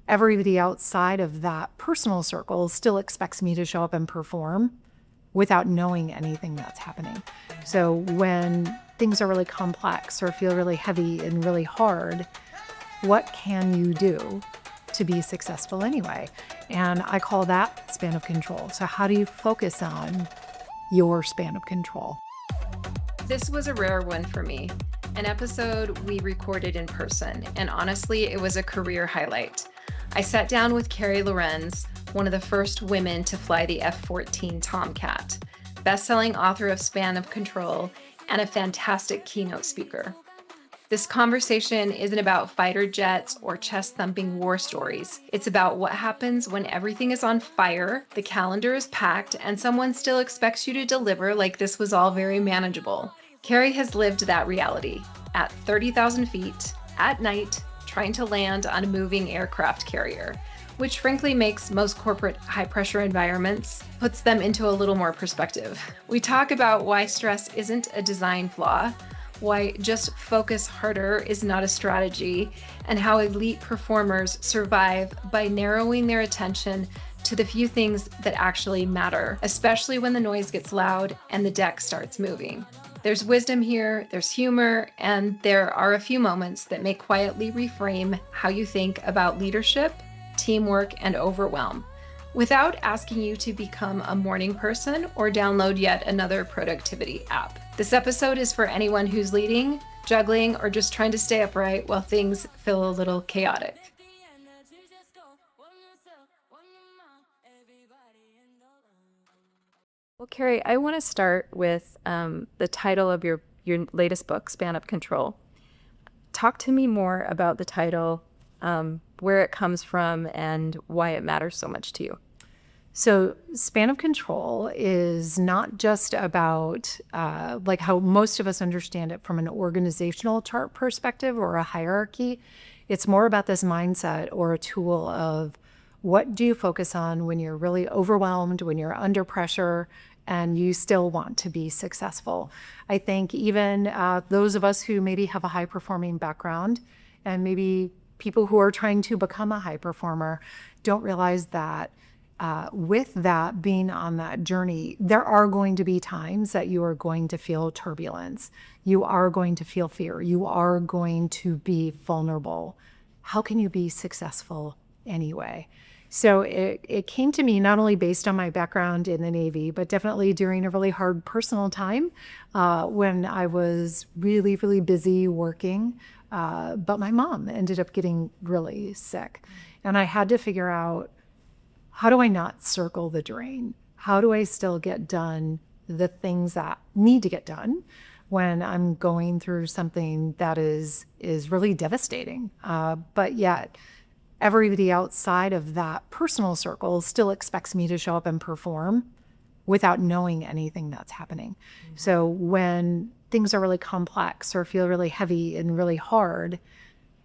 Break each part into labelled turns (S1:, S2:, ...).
S1: everybody outside of that personal circle still expects me to show up and perform without knowing anything that's happening. So when things are really complex or feel really heavy and really hard, what can you do to be successful anyway? And I call that span of control. So how do you focus on your span of control?
S2: This was a rare one for me, an episode we recorded in person, and honestly, it was a career highlight. I sat down with Carey Lohrenz, one of the first women to fly the F-14 Tomcat, best-selling author of Span of Control, and a fantastic keynote speaker. This conversation isn't about fighter jets or chest-thumping war stories. It's about what happens when everything is on fire, the calendar is packed, and someone still expects you to deliver like this was all very manageable. Carey has lived that reality at 30,000 feet, at night, trying to land on a moving aircraft carrier, which frankly makes most corporate high-pressure environments, puts them into a little more perspective. We talk about why stress isn't a design flaw, why just focus harder is not a strategy, and how elite performers survive by narrowing their attention to the few things that actually matter, especially when the noise gets loud and the deck starts moving. There's wisdom here, there's humor, and there are a few moments that may quietly reframe how you think about leadership, teamwork, and overwhelm, without asking you to become a morning person or download yet another productivity app. This episode is for anyone who's leading, juggling, or just trying to stay upright while things feel a little chaotic.
S3: Well, Carey, I want to start with the title of your latest book, Span of Control. Talk to me more about the title, where it comes from, and why it matters so much to you.
S1: So span of control is not just about like how most of us understand it from an organizational chart perspective or a hierarchy. It's more about this mindset or a tool of what do you focus on when you're really overwhelmed, when you're under pressure, and you still want to be successful. I think even those of us who maybe have a high-performing background and maybe people who are trying to become a high performer don't realize that with that being on that journey, there are going to be times that you are going to feel turbulence. You are going to feel fear. You are going to be vulnerable. How can you be successful anyway? So it came to me not only based on my background in the Navy, but definitely during a really hard personal time when I was really, really busy working. But my mom ended up getting really sick. And I had to figure out, how do I not circle the drain? How do I still get done the things that need to get done when I'm going through something that is really devastating? But yet, everybody outside of that personal circle still expects me to show up and perform without knowing anything that's happening. Mm-hmm. So when things are really complex or feel really heavy and really hard,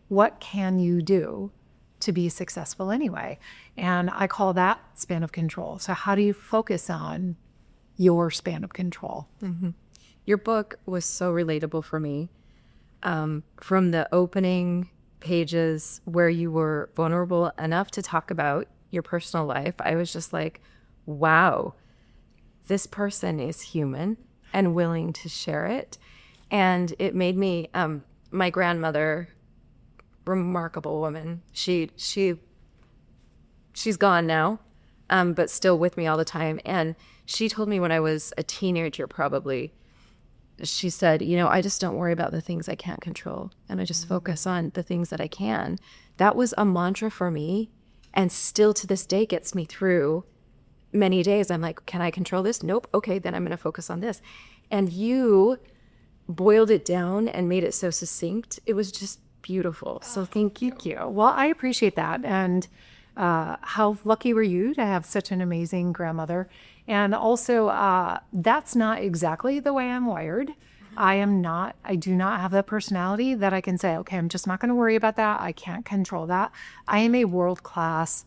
S1: what can you do to be successful anyway? And I call that span of control. So how do you focus on your span of control?
S3: Mm-hmm. Your book was so relatable for me. From the opening pages where you were vulnerable enough to talk about your personal life, I was just like, wow, this person is human and willing to share it. And it made me, my grandmother, remarkable woman, she's gone now, but still with me all the time. And she told me when I was a teenager, probably, she said, I just don't worry about the things I can't control, and I just focus on the things that I can. That was a mantra for me, and still to this day gets me through many days. I'm like, can I control this? Nope. Okay, then I'm going to focus on this. And you boiled it down and made it so succinct. It was just beautiful. So thank you.
S1: Well, I appreciate that. And how lucky were you to have such an amazing grandmother? And also, that's not exactly the way I'm wired. I do not have the personality that I can say, okay, I'm just not going to worry about that. I can't control that. I am a world-class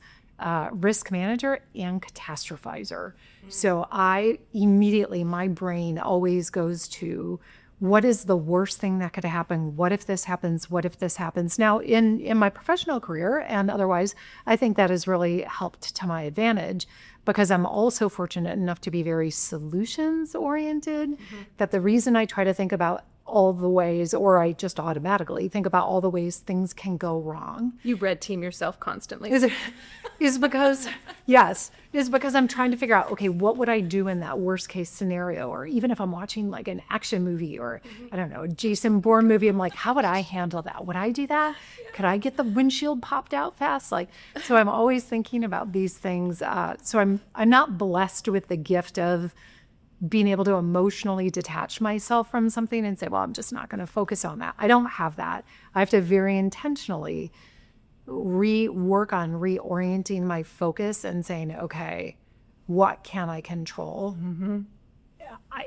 S1: risk manager and catastrophizer. So my brain always goes to, what is the worst thing that could happen? What if this happens? What if this happens? Now, in my professional career and otherwise, I think that has really helped to my advantage because I'm also fortunate enough to be very solutions oriented, that the reason I try to think about all the ways, or I just automatically think about all the ways things can go wrong.
S3: You red team yourself constantly.
S1: Is because, yes, is because I'm trying to figure out, okay, what would I do in that worst case scenario? Or even if I'm watching like an action movie or I don't know, a Jason Bourne movie, I'm like, how would I handle that? Would I do that? Could I get the windshield popped out fast? Like, so I'm always thinking about these things. So I'm not blessed with the gift of being able to emotionally detach myself from something and say, well, I'm just not going to focus on that. I don't have that. I have to very intentionally work on reorienting my focus and saying, okay, what can I control?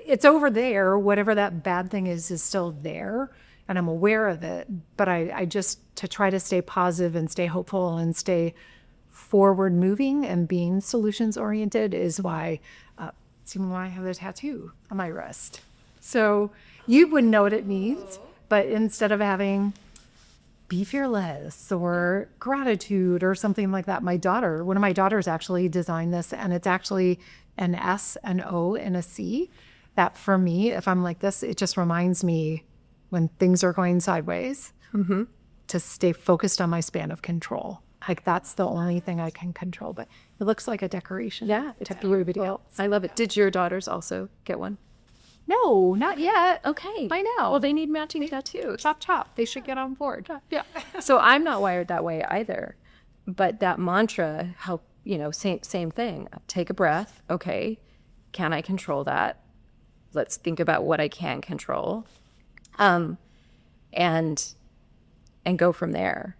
S1: It's over there. Whatever that bad thing is still there. And I'm aware of it. But I just, to try to stay positive and stay hopeful and stay forward moving and being solutions oriented is why even why I have the tattoo on my wrist. So you wouldn't know what it means, but instead of having be fearless or gratitude or something like that, one of my daughters actually designed this, and it's actually an S, an O, and a C. That for me, if I'm like this, it just reminds me when things are going sideways to stay focused on my span of control. Like that's the only thing I can control, but it looks like a decoration.
S3: Yeah,
S1: to everybody else.
S3: I love it. Did your daughters also get one?
S1: No, not yet.
S3: Okay.
S1: I know.
S3: Well, they need matching tattoos.
S1: Chop, chop. They should get on board. Yeah.
S3: So I'm not wired that way either. But that mantra help, same thing. Take a breath. Okay. Can I control that? Let's think about what I can control. And go from there.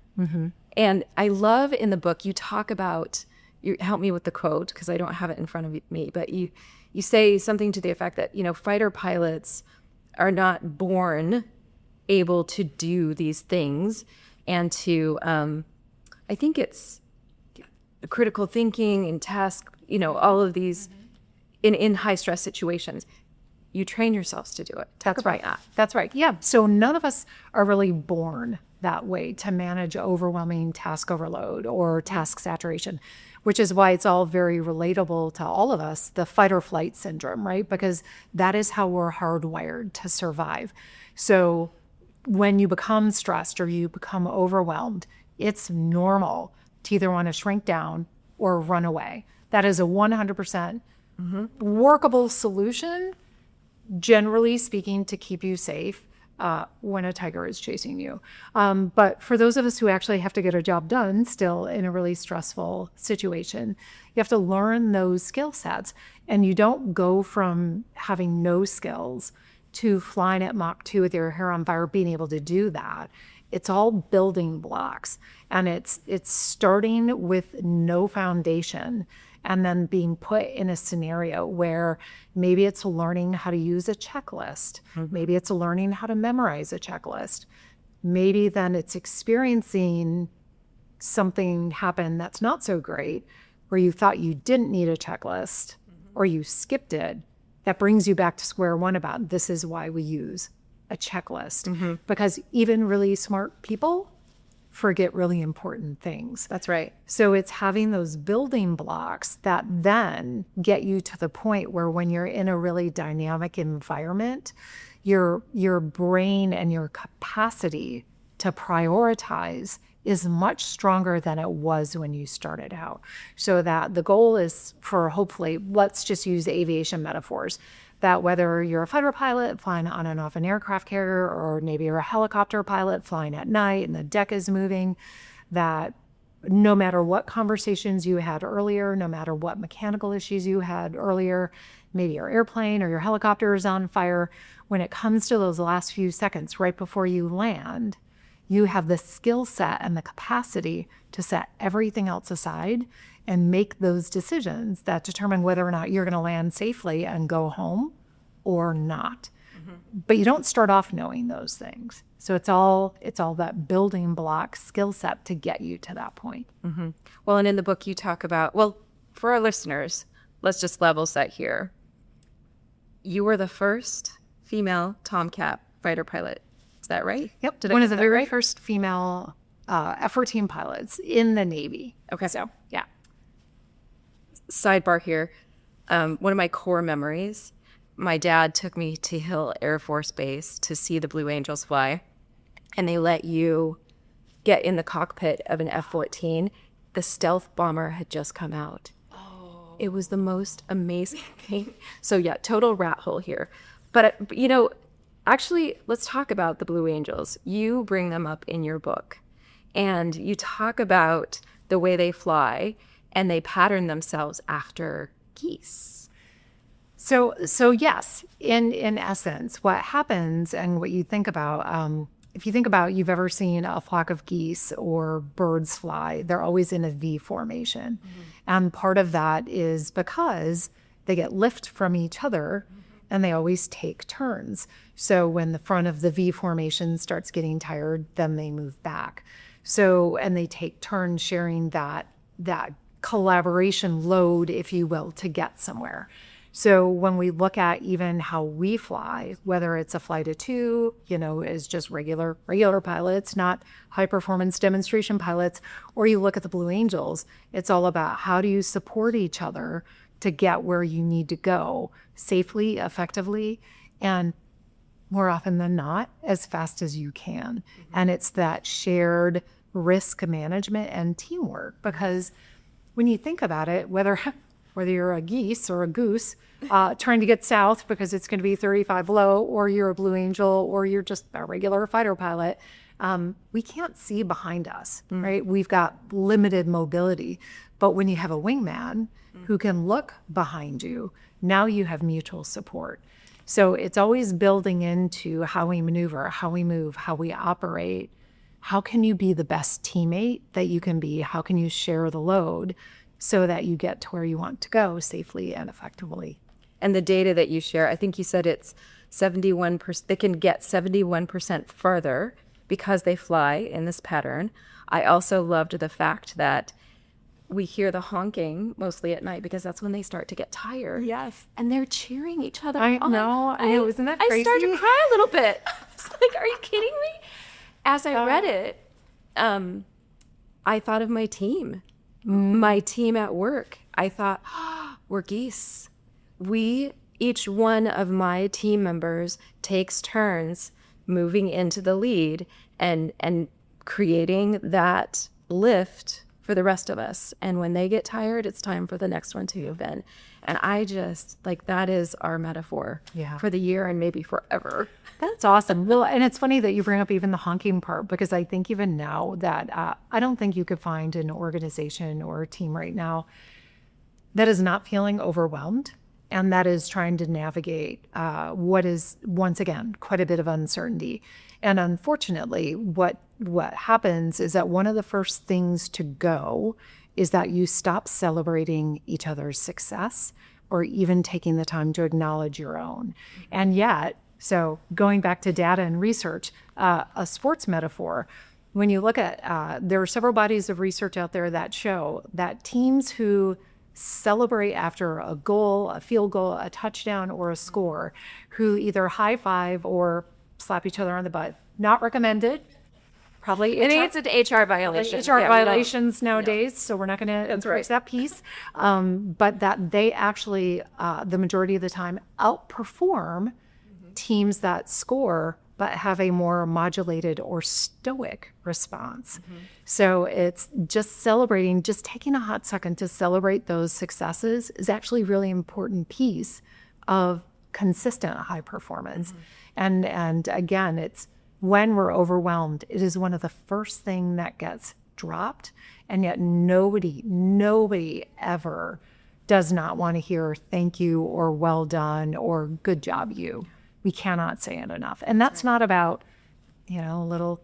S3: And I love in the book, you talk about, you help me with the quote because I don't have it in front of me, but you say something to the effect that, fighter pilots are not born able to do these things and to, I think it's critical thinking and task, all of these in high stress situations. You train yourselves to do it.
S1: That's right. That's right. Yeah. So none of us are really born that way to manage overwhelming task overload or task saturation, which is why it's all very relatable to all of us, the fight or flight syndrome, right? Because that is how we're hardwired to survive. So when you become stressed or you become overwhelmed, it's normal to either want to shrink down or run away. That is a 100% workable solution, generally speaking, to keep you safe when a tiger is chasing you. But for those of us who actually have to get a job done still in a really stressful situation, you have to learn those skill sets. And you don't go from having no skills to flying at Mach 2 with your hair on fire, being able to do that. It's all building blocks. And it's starting with no foundation and then being put in a scenario where maybe it's learning how to use a checklist. Maybe it's learning how to memorize a checklist. Maybe then it's experiencing something happen that's not so great, where you thought you didn't need a checklist or you skipped it. That brings you back to square one about this is why we use a checklist. Because even really smart people forget really important things.
S3: That's right.
S1: So it's having those building blocks that then get you to the point where when you're in a really dynamic environment, your brain and your capacity to prioritize is much stronger than it was when you started out. So that the goal is for, hopefully, let's just use aviation metaphors, that whether you're a fighter pilot flying on and off an aircraft carrier, or maybe you're a helicopter pilot flying at night and the deck is moving, that no matter what conversations you had earlier, no matter what mechanical issues you had earlier, maybe your airplane or your helicopter is on fire, when it comes to those last few seconds right before you land, you have the skill set and the capacity to set everything else aside and make those decisions that determine whether or not you're going to land safely and go home or not. But you don't start off knowing those things. So it's all that building block skill set to get you to that point.
S3: Well, and in the book you talk about, well, for our listeners, let's just level set here. You were the first female Tomcat fighter pilot. Is that right?
S1: Yep.
S3: Did I
S1: One
S3: get
S1: of the
S3: that
S1: very
S3: right?
S1: first female F-14 pilots in the Navy.
S3: Okay.
S1: So, yeah.
S3: Sidebar here. One of my core memories, my dad took me to Hill Air Force Base to see the Blue Angels fly, and they let you get in the cockpit of an F-14. The stealth bomber had just come out. Oh. It was the most amazing thing. So yeah, total rat hole here. But actually, let's talk about the Blue Angels. You bring them up in your book, and you talk about the way they fly, and they pattern themselves after geese.
S1: So yes, in essence, what happens and what you think about, if you think about, you've ever seen a flock of geese or birds fly, they're always in a V formation. Mm-hmm. And part of that is because they get lift from each other, and they always take turns. So when the front of the V formation starts getting tired, then they move back. So, and they take turns sharing that collaboration load, if you will, to get somewhere. So when we look at even how we fly, whether it's a flight of two, is just regular pilots, not high performance demonstration pilots, or you look at the Blue Angels, it's all about how do you support each other to get where you need to go safely, effectively, and more often than not, as fast as you can. Mm-hmm. And it's that shared risk management and teamwork, because when you think about it, whether you're a geese or a goose trying to get south because it's going to be 35 low, or you're a Blue Angel, or you're just a regular fighter pilot, we can't see behind us, right? We've got limited mobility. But when you have a wingman who can look behind you, now you have mutual support. So it's always building into how we maneuver, how we move, how we operate. How can you be the best teammate that you can be? How can you share the load so that you get to where you want to go safely and effectively?
S3: And the data that you share, I think you said it's 71%, they can get 71% further because they fly in this pattern. I also loved the fact that we hear the honking mostly at night because that's when they start to get tired.
S1: Yes.
S3: And they're cheering each other
S1: I
S3: on.
S1: know. Isn't that crazy?
S3: I started to cry a little bit. I was like, are you kidding me? As I read it, I thought of my team. My team at work. I thought, we're geese. Each one of my team members takes turns moving into the lead and creating that lift for the rest of us. And when they get tired, it's time for the next one to move in. And I just, that is our metaphor for the year and maybe forever.
S1: That's awesome. Well, and it's funny that you bring up even the honking part, because I think even now that I don't think you could find an organization or a team right now that is not feeling overwhelmed and that is trying to navigate what is, once again, quite a bit of uncertainty. And unfortunately, what happens is that one of the first things to go is that you stop celebrating each other's success or even taking the time to acknowledge your own. And yet, so going back to data and research, a sports metaphor, when you look at, there are several bodies of research out there that show that teams who celebrate after a goal, a field goal, a touchdown, or a score, who either high five or slap each other on the butt, not recommended. Probably
S3: I think it's an HR violation.
S1: HR violations nowadays, so we're not going to encourage that piece. But that they actually, the majority of the time, outperform teams that score but have a more modulated or stoic response. So it's just celebrating, just taking a hot second to celebrate those successes is actually a really important piece of consistent high performance. And again, it's when we're overwhelmed, it is one of the first thing that gets dropped. And yet nobody ever does not want to hear thank you or well done or good job you. We cannot say it enough. And that's not about, little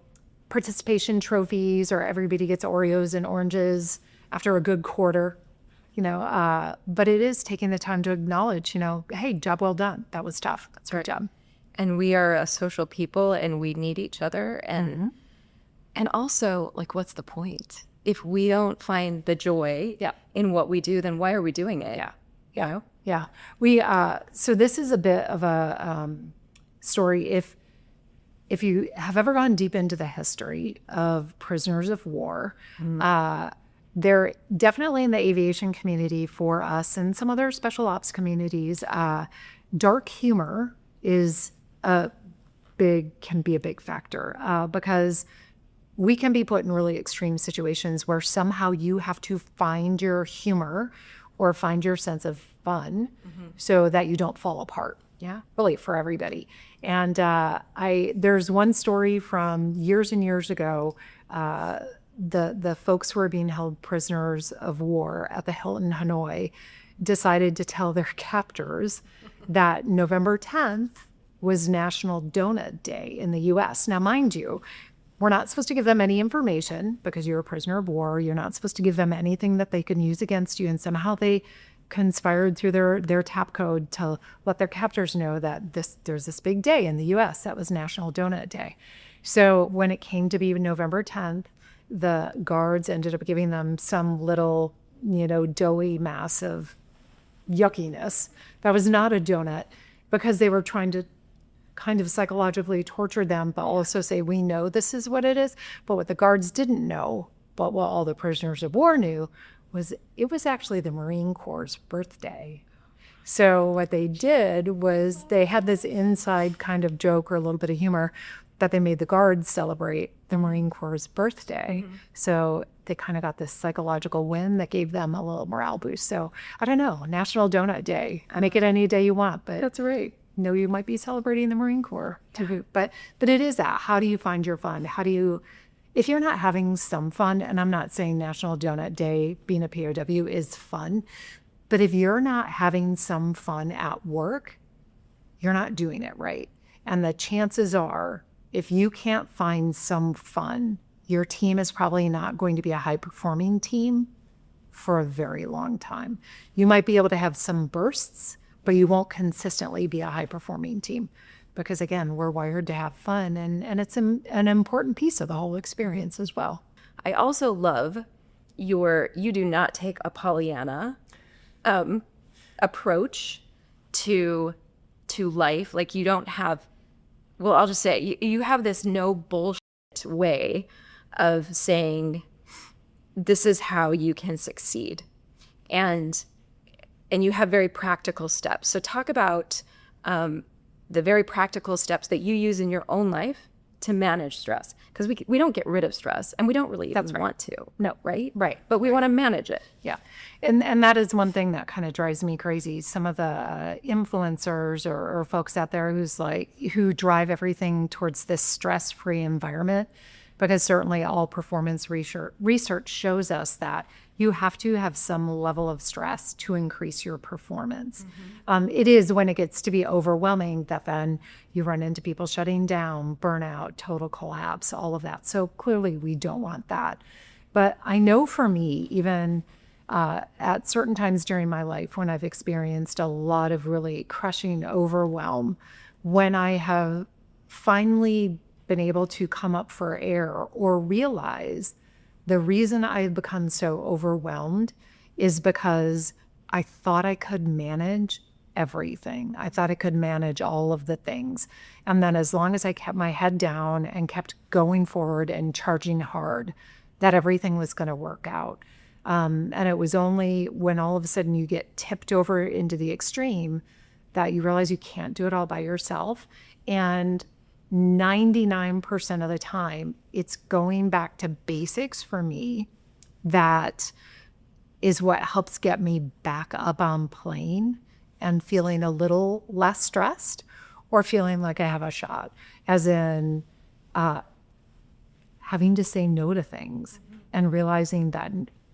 S1: participation trophies or everybody gets Oreos and oranges after a good quarter, but it is taking the time to acknowledge, hey, job well done. That was tough. That's a good job.
S3: And we are a social people and we need each other. And also, what's the point? If we don't find the joy in what we do, then why are we doing it? Yeah.
S1: We, so this is a bit of a story. If if you have ever gone deep into the history of prisoners of war, they're definitely in the aviation community for us and some other special ops communities. Dark humor can be a big factor because we can be put in really extreme situations where somehow you have to find your humor or find your sense of fun so that you don't fall apart. Yeah, really, for everybody. And there's one story from years and years ago. The folks who were being held prisoners of war at the Hilton Hanoi decided to tell their captors that November 10th was National Donut Day in the U.S. Now, mind you, we're not supposed to give them any information because you're a prisoner of war. You're not supposed to give them anything that they can use against you. And somehow they conspired through their tap code to let their captors know that there's this big day in the U.S. that was National Donut Day. So when it came to be November 10th, the guards ended up giving them some little, doughy mass of yuckiness that was not a donut because they were trying to kind of psychologically torture them, but also say, we know this is what it is. But what the guards didn't know, but what all the prisoners of war knew, was it was actually the Marine Corps' birthday. So what they did was they had this inside kind of joke or a little bit of humor that they made the guards celebrate the Marine Corps' birthday. So they kind of got this psychological win that gave them a little morale boost. So I don't know, National Donut Day. Make it any day you want, but
S3: That's right.
S1: You might be celebrating the Marine Corps to boot. But it is that. How do you find your fun? If you're not having some fun, and I'm not saying National Donut Day being a POW is fun, but if you're not having some fun at work, you're not doing it right. And the chances are, if you can't find some fun, your team is probably not going to be a high-performing team for a very long time. You might be able to have some bursts, but you won't consistently be a high-performing team. Because again, we're wired to have fun, and it's an important piece of the whole experience as well.
S3: I also love you do not take a Pollyanna approach to life. Like you don't have, well, I'll just say you have this no bullshit way of saying this is how you can succeed, and you have very practical steps. So talk about the very practical steps that you use in your own life to manage stress, because we don't get rid of stress, and we don't really even want to.
S1: No,
S3: right?
S1: But
S3: we want to manage it.
S1: Yeah, and that is one thing that kind of drives me crazy. Some of the influencers or folks out there who drive everything towards this stress-free environment, because certainly all performance research shows us that you have to have some level of stress to increase your performance. It is when it gets to be overwhelming that then you run into people shutting down, burnout, total collapse, all of that. So clearly we don't want that. But I know for me, even at certain times during my life when I've experienced a lot of really crushing overwhelm, when I have finally been able to come up for air or realize the reason I've become so overwhelmed is because I thought I could manage everything. I thought I could manage all of the things. And then as long as I kept my head down and kept going forward and charging hard, that everything was going to work out. And it was only when all of a sudden you get tipped over into the extreme that you realize you can't do it all by yourself. And 99% of the time, it's going back to basics for me that is what helps get me back up on plane and feeling a little less stressed or feeling like I have a shot, as in having to say no to things and realizing that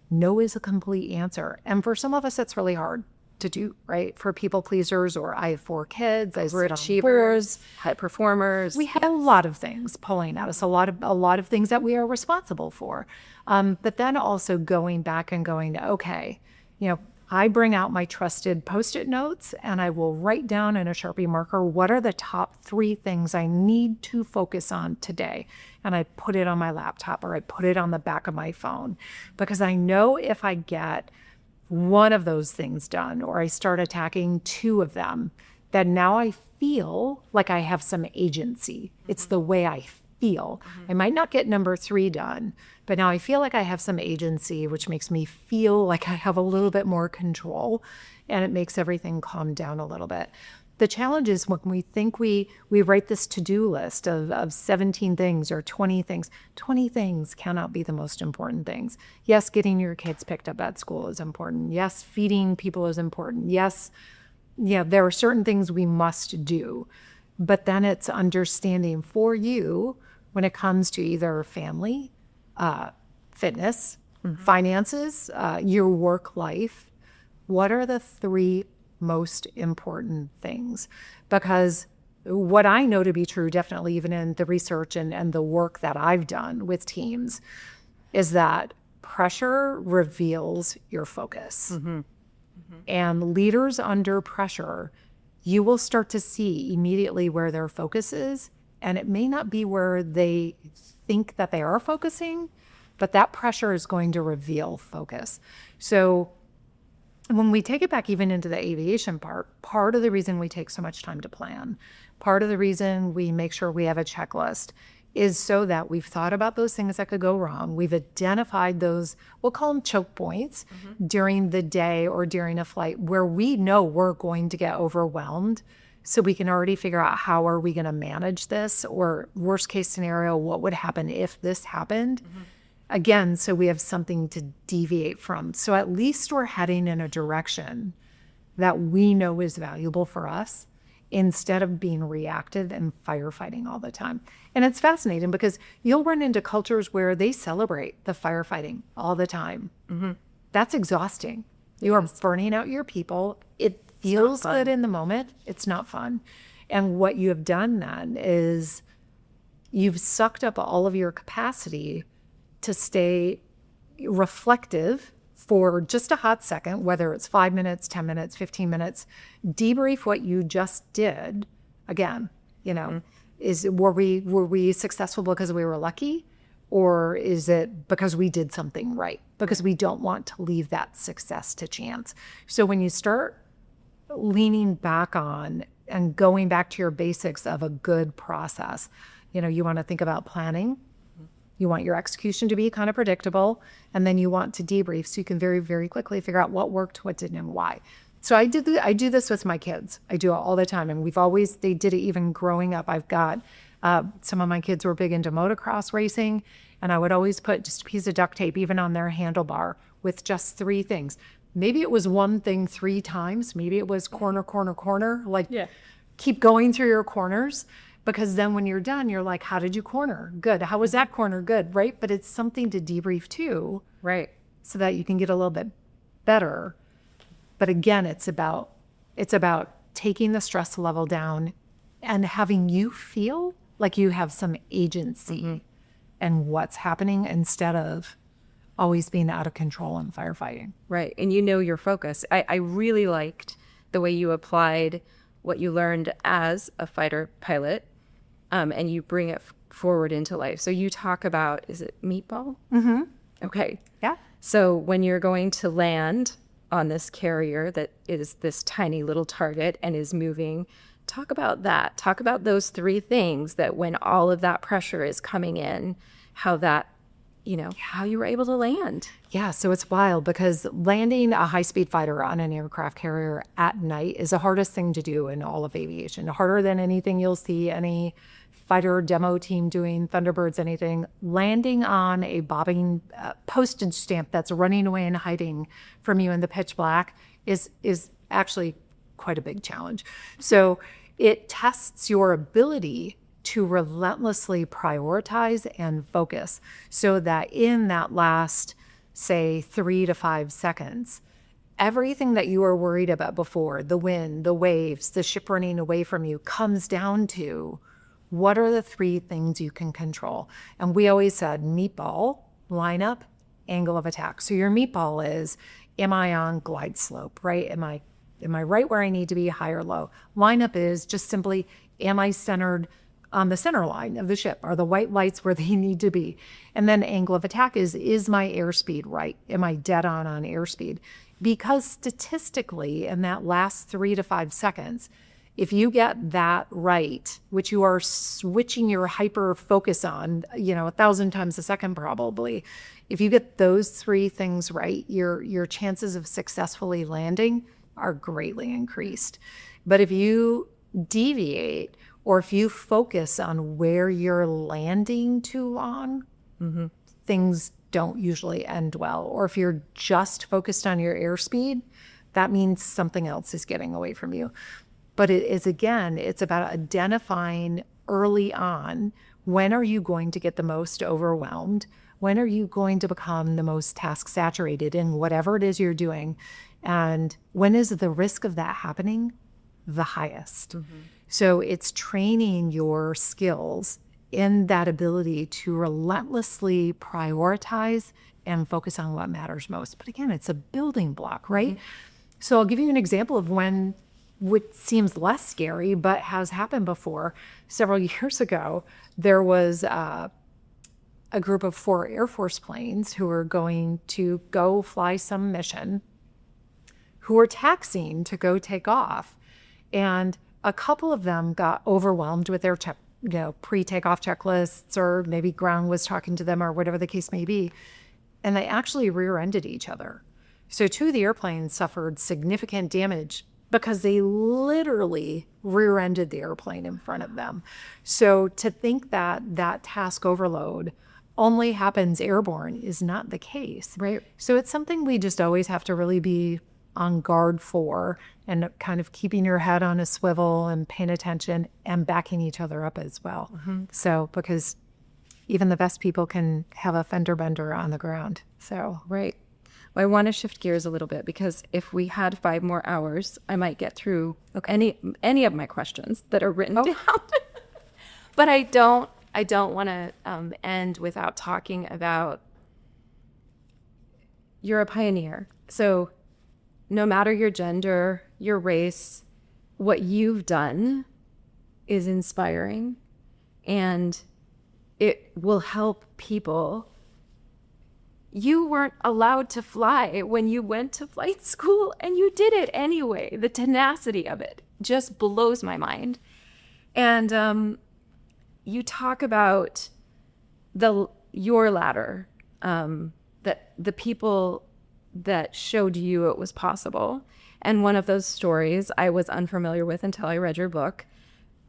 S1: no is a complete answer. And for some of us, that's really hard to do, right? For people pleasers, or I have 4 kids,
S3: we're achievers, high performers.
S1: We have a lot of things pulling at us, a lot of things that we are responsible for. But then also going back and going, okay, I bring out my trusted Post-it notes and I will write down in a Sharpie marker, what are the top 3 things I need to focus on today? And I put it on my laptop or I put it on the back of my phone, because I know if I get one of those things done, or I start attacking 2 of them, that now I feel like I have some agency. It's the way I feel. I might not get number 3 done, but now I feel like I have some agency, which makes me feel like I have a little bit more control, and it makes everything calm down a little bit. The challenge is when we think we write this to-do list of 17 things or 20 things. 20 things cannot be the most important things. Yes, getting your kids picked up at school is important. Yes, feeding people is important. Yes, yeah, there are certain things we must do. But then it's understanding for you when it comes to either family, fitness, finances, your work life, what are the 3 most important things? Because what I know to be true, definitely even in the research and the work that I've done with teams, is that pressure reveals your focus. And leaders under pressure, you will start to see immediately where their focus is. And it may not be where they think that they are focusing, but that pressure is going to reveal focus. So when we take it back even into the aviation part of the reason we take so much time to plan, part of the reason we make sure we have a checklist is so that we've thought about those things that could go wrong. We've identified those, we'll call them choke points during the day or during a flight where we know we're going to get overwhelmed. So we can already figure out how are we going to manage this, or worst case scenario, what would happen if this happened? Again, so we have something to deviate from. So at least we're heading in a direction that we know is valuable for us instead of being reactive and firefighting all the time. And it's fascinating because you'll run into cultures where they celebrate the firefighting all the time. That's exhausting. You are burning out your people. It feels good in the moment. It's not fun. And what you have done then is you've sucked up all of your capacity to stay reflective for just a hot second, whether it's 5 minutes, 10 minutes, 15 minutes, debrief what you just did. Again, were we successful because we were lucky, or is it because we did something right? Because we don't want to leave that success to chance. So when you start leaning back on and going back to your basics of a good process, you want to think about planning. You want your execution to be kind of predictable, and then you want to debrief so you can very, very quickly figure out what worked, what didn't, and why. So I do this with my kids. I do it all the time, and they did it even growing up. I've got some of my kids were big into motocross racing, and I would always put just a piece of duct tape even on their handlebar with just 3 things. Maybe it was one thing 3 times. Maybe it was corner, corner, corner. Keep going through your corners. Because then when you're done, you're like, how did you corner? Good. How was that corner? Good, right? But it's something to debrief too.
S3: Right.
S1: So that you can get a little bit better. But again, it's about taking the stress level down and having you feel like you have some agency in what's happening instead of always being out of control and firefighting.
S3: Right. And your focus. I really liked the way you applied what you learned as a fighter pilot, and you bring it forward into life. So you talk about, is it meatball? Okay.
S1: Yeah.
S3: So when you're going to land on this carrier that is this tiny little target and is moving, talk about that. Talk about those 3 things that when all of that pressure is coming in, how that, how you were able to land.
S1: Yeah, so it's wild because landing a high-speed fighter on an aircraft carrier at night is the hardest thing to do in all of aviation. Harder than anything you'll see any fighter demo team doing, Thunderbirds, anything. Landing on a bobbing postage stamp that's running away and hiding from you in the pitch black is actually quite a big challenge. So it tests your ability to relentlessly prioritize and focus so that in that last, say, 3 to 5 seconds, everything that you were worried about before, the wind, the waves, the ship running away from you, comes down to what are the 3 things you can control. And we always said meatball, lineup, angle of attack. So your meatball is, am I on glide slope, right? Am I right where I need to be, high or low? Lineup is just simply, am I centered on the center line of the ship? Are the white lights where they need to be? And then angle of attack is my airspeed right? Am I dead on airspeed? Because statistically, in that last 3 to 5 seconds, If you get that right, which you are switching your hyper focus on, 1,000 times a second probably, if you get those three things right, your chances of successfully landing are greatly increased. But if you deviate, or if you focus on where you're landing too long, things don't usually end well. Or if you're just focused on your airspeed, that means something else is getting away from you. But it's about identifying early on, when are you going to get the most overwhelmed? When are you going to become the most task saturated in whatever it is you're doing? And when is the risk of that happening the highest? So it's training your skills in that ability to relentlessly prioritize and focus on what matters most. But again, it's a building block, right? So I'll give you an example of when, which seems less scary, but has happened before. Several years ago, there was a group of 4 Air Force planes who were going to go fly some mission, who were taxiing to go take off. And a couple of them got overwhelmed with their pre-takeoff checklists, or maybe ground was talking to them, or whatever the case may be. And they actually rear-ended each other. So 2 of the airplanes suffered significant damage because they literally rear-ended the airplane in front of them. So to think that that task overload only happens airborne is not the case.
S3: Right.
S1: So it's something we just always have to really be on guard for, and kind of keeping your head on a swivel and paying attention and backing each other up as well. So, because even the best people can have a fender bender on the ground. So,
S3: Right. Well, I want to shift gears a little bit, because if we had 5 more hours, I might get through any of my questions that are written down. But I don't want to end without talking about, you're a pioneer. So no matter your gender, your race, what you've done is inspiring, and it will help people. You weren't allowed to fly when you went to flight school, and you did it anyway. The tenacity of it just blows my mind. And you talk about your ladder, that the people that showed you it was possible. And one of those stories I was unfamiliar with until I read your book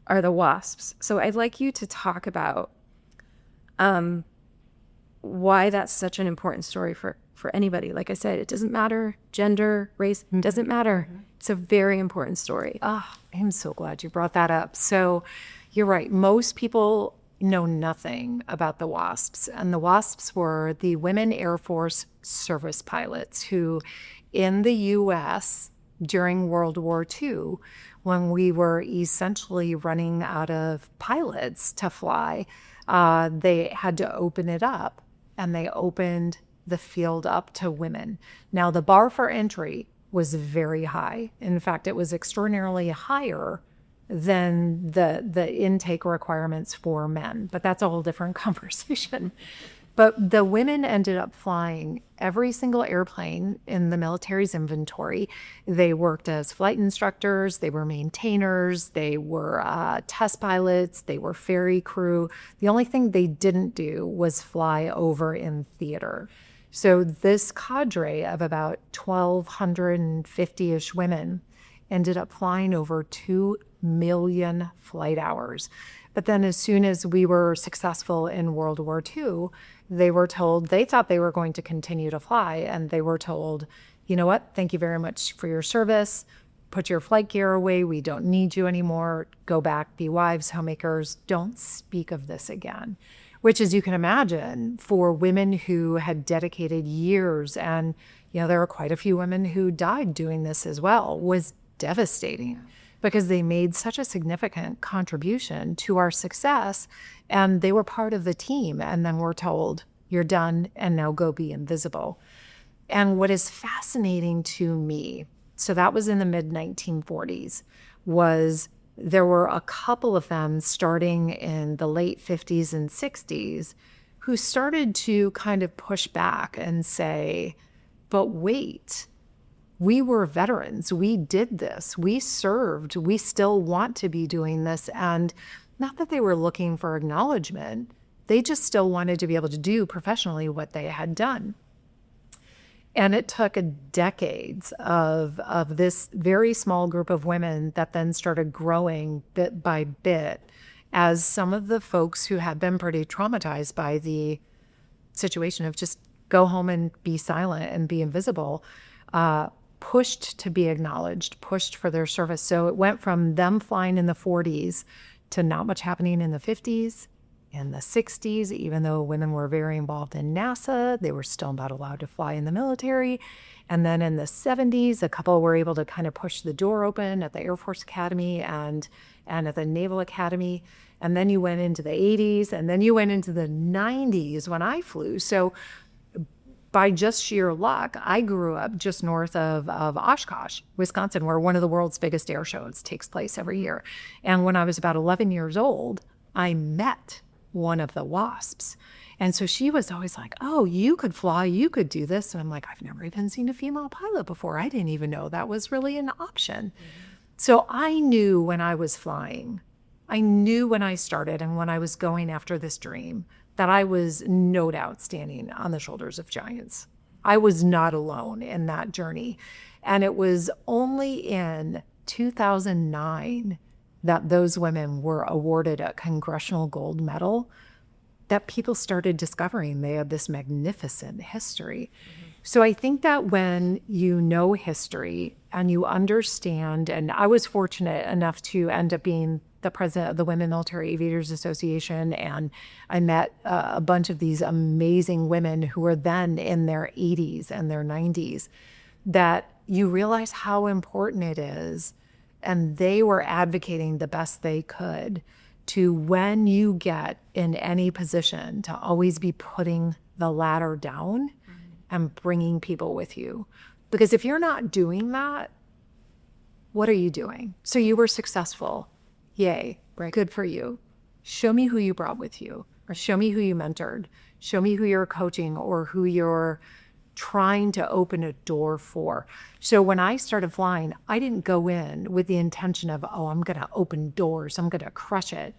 S3: are the WASPs. So I'd like you to talk about why that's such an important story for anybody. Like I said, it doesn't matter gender, race, doesn't matter. It's a very important story.
S1: I'm so glad you brought that up. So you're right. Most people know nothing about the WASPs. And the WASPs were the women Air Force service pilots who, in the U.S. during World War II, when we were essentially running out of pilots to fly, they had to open it up, and they opened the field up to women. Now, the bar for entry was very high. In fact, it was extraordinarily higher than the intake requirements for men. But that's a whole different conversation. But the women ended up flying every single airplane in the military's inventory. They worked as flight instructors, they were maintainers, they were test pilots, they were ferry crew. The only thing they didn't do was fly over in theater. So this cadre of about 1,250-ish women ended up flying over 2 million flight hours. But then as soon as we were successful in World War II, they were told, they thought they were going to continue to fly, and they were told, you know what, thank you very much for your service. Put your flight gear away. We don't need you anymore. Go back, be wives, homemakers. Don't speak of this again. Which, as you can imagine, for women who had dedicated years, and there were quite a few women who died doing this as well, was devastating, because they made such a significant contribution to our success, and they were part of the team, and then we're told, you're done, and now go be invisible. And what is fascinating to me, so that was in the mid-1940s, was there were a couple of them starting in the late 50s and 60s who started to kind of push back and say, but wait, we were veterans. We did this. We served. We still want to be doing this. And not that they were looking for acknowledgement. They just still wanted to be able to do professionally what they had done. And it took decades of this very small group of women that then started growing bit by bit as some of the folks who had been pretty traumatized by the situation of just go home and be silent and be invisible, pushed to be acknowledged, pushed for their service. So it went from them flying in the 40s to not much happening in the 50s. In the 60s, even though women were very involved in NASA, they were still not allowed to fly in the military. And then in the 70s, a couple were able to kind of push the door open at the Air Force Academy and at the Naval Academy. And then you went into the 80s, and then you went into the 90s when I flew. So by just sheer luck, I grew up just north of Oshkosh, Wisconsin, where one of the world's biggest air shows takes place every year. And when I was about 11 years old, I met one of the WASPs. And so she was always like, oh, you could fly, you could do this. And I'm like, I've never even seen a female pilot before. I didn't even know that was really an option. Mm-hmm. So I knew when I was flying, I knew when I started and when I was going after this dream that I was no doubt standing on the shoulders of giants. I was not alone in that journey. And it was only in 2009 that those women were awarded a Congressional Gold Medal that people started discovering they had this magnificent history. Mm-hmm. So I think that when you know history and you understand, and I was fortunate enough to end up being the president of the Women Military Aviators Association, and I met a bunch of these amazing women who were then in their 80s and their 90s, that you realize how important it is. And they were advocating the best they could to, when you get in any position, to always be putting the ladder down and bringing people with you. Because if you're not doing that, what are you doing? So you were successful. Yay, right. Good for you. Show me who you brought with you, or show me who you mentored. Show me who you're coaching or who you're trying to open a door for. So when I started flying, I didn't go in with the intention of, oh, I'm going to open doors, I'm going to crush it.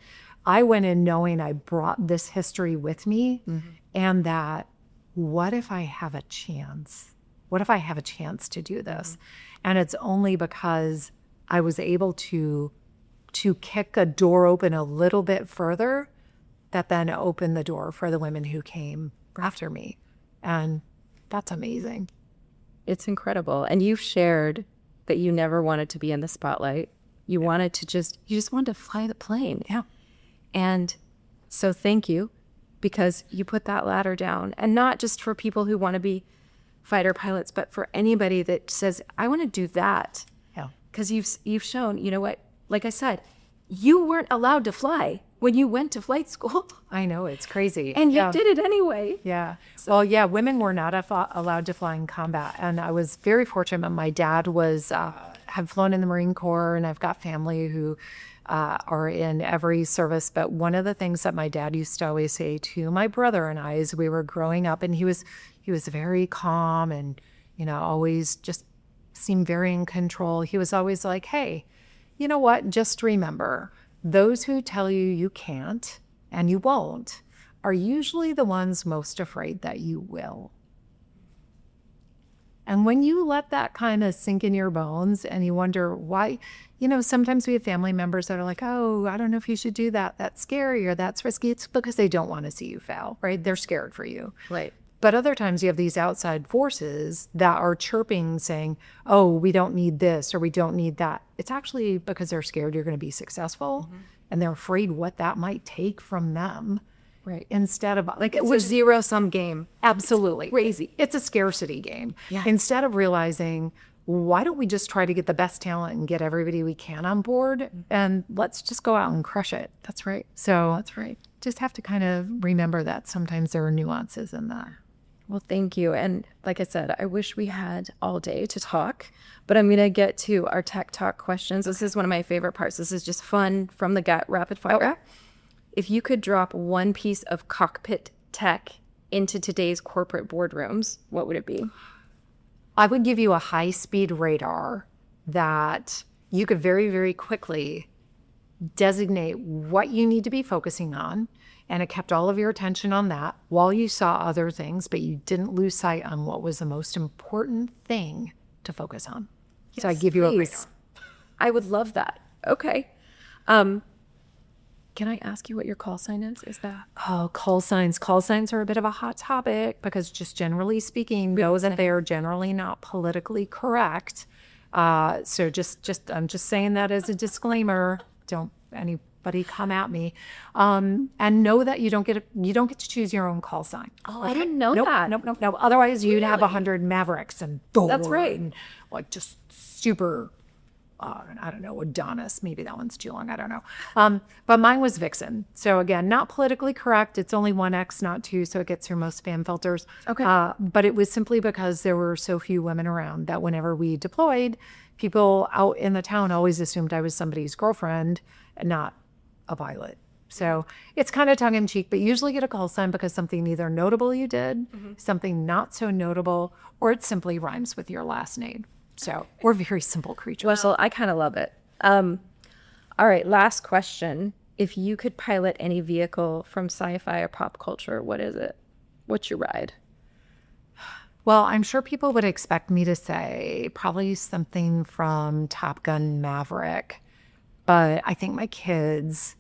S1: I went in knowing I brought this history with me, mm-hmm. and that, what if I have a chance? What if I have a chance to do this? Mm-hmm. And it's only because I was able to kick a door open a little bit further that then opened the door for the women who came after me. And that's amazing.
S3: It's incredible. And you've shared that you never wanted to be in the spotlight. You wanted to you just wanted to fly the plane.
S1: Yeah.
S3: And so thank you, because you put that ladder down, and not just for people who want to be fighter pilots, but for anybody that says, I want to do that.
S1: Yeah.
S3: Because you've shown, you know what, like I said, you weren't allowed to fly when you went to flight school.
S1: I know, it's crazy.
S3: And you did it anyway.
S1: Yeah. Well, yeah, women were not allowed to fly in combat. And I was very fortunate. My dad had flown in the Marine Corps, and I've got family who are in every service. But one of the things that my dad used to always say to my brother and I as we were growing up, and he was very calm and, always just seemed very in control. He was always like, hey, you know what? Just remember, those who tell you you can't and you won't are usually the ones most afraid that you will. And when you let that kind of sink in your bones and you wonder why, sometimes we have family members that are like, oh, I don't know if you should do that. That's scary or that's risky. It's because they don't want to see you fail, right? They're scared for you.
S3: Right.
S1: But other times you have these outside forces that are chirping, saying, oh, we don't need this or we don't need that. It's actually because they're scared you're going to be successful, mm-hmm. and they're afraid what that might take from them.
S3: Right.
S1: Instead of
S3: it's a zero-sum game.
S1: Absolutely.
S3: It's crazy.
S1: It's a scarcity game.
S3: Yeah.
S1: Instead of realizing, why don't we just try to get the best talent and get everybody we can on board, mm-hmm. and let's just go out and crush it.
S3: That's right.
S1: So
S3: that's right.
S1: Just have to kind of remember that sometimes there are nuances in that.
S3: Well, thank you. And like I said, I wish we had all day to talk, but I'm going to get to our tech talk questions. This is one of my favorite parts. This is just fun from the gut, rapid fire. If you could drop one piece of cockpit tech into today's corporate boardrooms, what would it be?
S1: I would give you a high-speed radar that you could very, very quickly designate what you need to be focusing on, and it kept all of your attention on that while you saw other things, but you didn't lose sight on what was the most important thing to focus on. So I give you a radar.
S3: Please. I would love that. Okay. Can I ask you what your call sign is? Is that?
S1: Oh, call signs. Call signs are a bit of a hot topic because just generally speaking, know that they are generally not politically correct. So I'm just saying that as a disclaimer. Don't anybody come at me. And know that you don't get to choose your own call sign.
S3: Oh, I didn't know
S1: Nope,
S3: that.
S1: nope. Otherwise, you'd have 100 Mavericks and
S3: That's right.
S1: and like just super. I don't know, Adonis. Maybe that one's too long. I don't know. But mine was Vixen. So again, not politically correct. It's only 1X, not 2, so it gets through most spam filters.
S3: Okay.
S1: But it was simply because there were so few women around that whenever we deployed, people out in the town always assumed I was somebody's girlfriend and not a pilot. So it's kind of tongue in cheek, but usually get a call sign because something either notable you did, something not so notable, or it simply rhymes with your last name. So we're very simple creatures.
S3: Well, I kind of love it. All right, last question. If you could pilot any vehicle from sci-fi or pop culture, what is it? What's your ride?
S1: Well, I'm sure people would expect me to say probably something from Top Gun Maverick, but I think my kids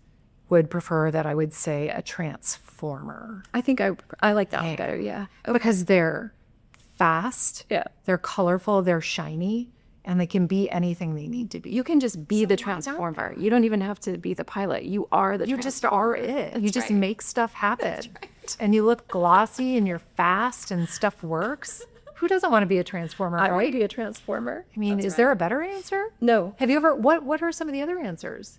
S1: would prefer that I would say a Transformer.
S3: I think I like that one better, yeah.
S1: Because they're fast,
S3: Yeah.
S1: they're colorful, they're shiny, and they can be anything they need to be.
S3: You can just be the Transformer. You don't even have to be the pilot. You are the
S1: You just are it. You just
S3: right.
S1: make stuff happen. And you look glossy and you're fast and stuff works. Who doesn't want to be a Transformer,
S3: I want
S1: right?
S3: to be a Transformer.
S1: I mean, is there a better answer?
S3: No,
S1: Have you ever, what are some of the other ansars?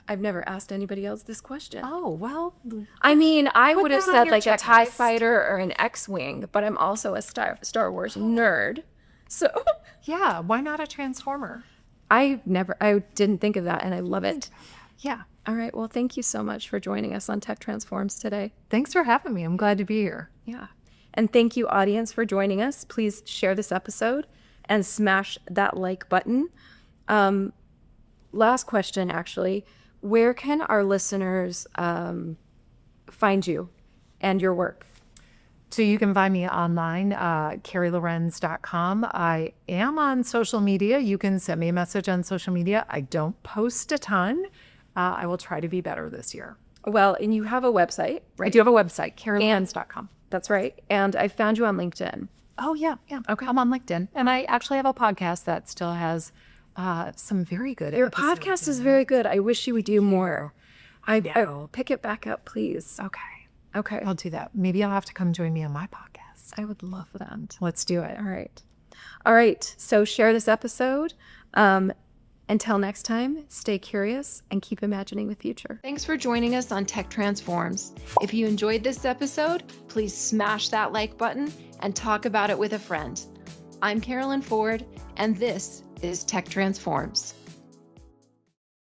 S3: I've never asked anybody else this question.
S1: Oh, well,
S3: I mean, I would have
S1: that on
S3: said
S1: your
S3: like a TIE
S1: checklist.
S3: fighter or an X-Wing, but I'm also a Star Wars nerd. So
S1: yeah, why not a Transformer?
S3: I didn't think of that, and I love it.
S1: Yeah.
S3: All right, well, thank you so much for joining us on Tech Transforms today.
S1: Thanks for having me. I'm glad to be here.
S3: Yeah. And thank you, audience, for joining us. Please share this episode and smash that like button. Last question, actually. Where can our listeners find you and your work?
S1: So you can find me online, CareyLohrenz.com. I am on social media. You can send me a message on social media. I don't post a ton. I will try to be better this year.
S3: Well, and you have a website,
S1: I
S3: right?
S1: do have a website, CareyLohrenz.com.
S3: That's right. And I found you on LinkedIn.
S1: Oh, yeah. Okay. I'm on LinkedIn. And I actually have a podcast that still has some very good
S3: Your
S1: episodes.
S3: podcast is very good. I wish you would do more. I pick it back up, please.
S1: Okay. I'll do that. Maybe I'll have to come join me on my podcast.
S3: I would love that.
S1: Let's do it.
S3: All right. So share this episode. Until next time, stay curious and keep imagining the future.
S2: Thanks for joining us on Tech Transforms. If you enjoyed this episode, please smash that like button and talk about it with a friend. I'm Carolyn Ford, and this is Tech Transforms.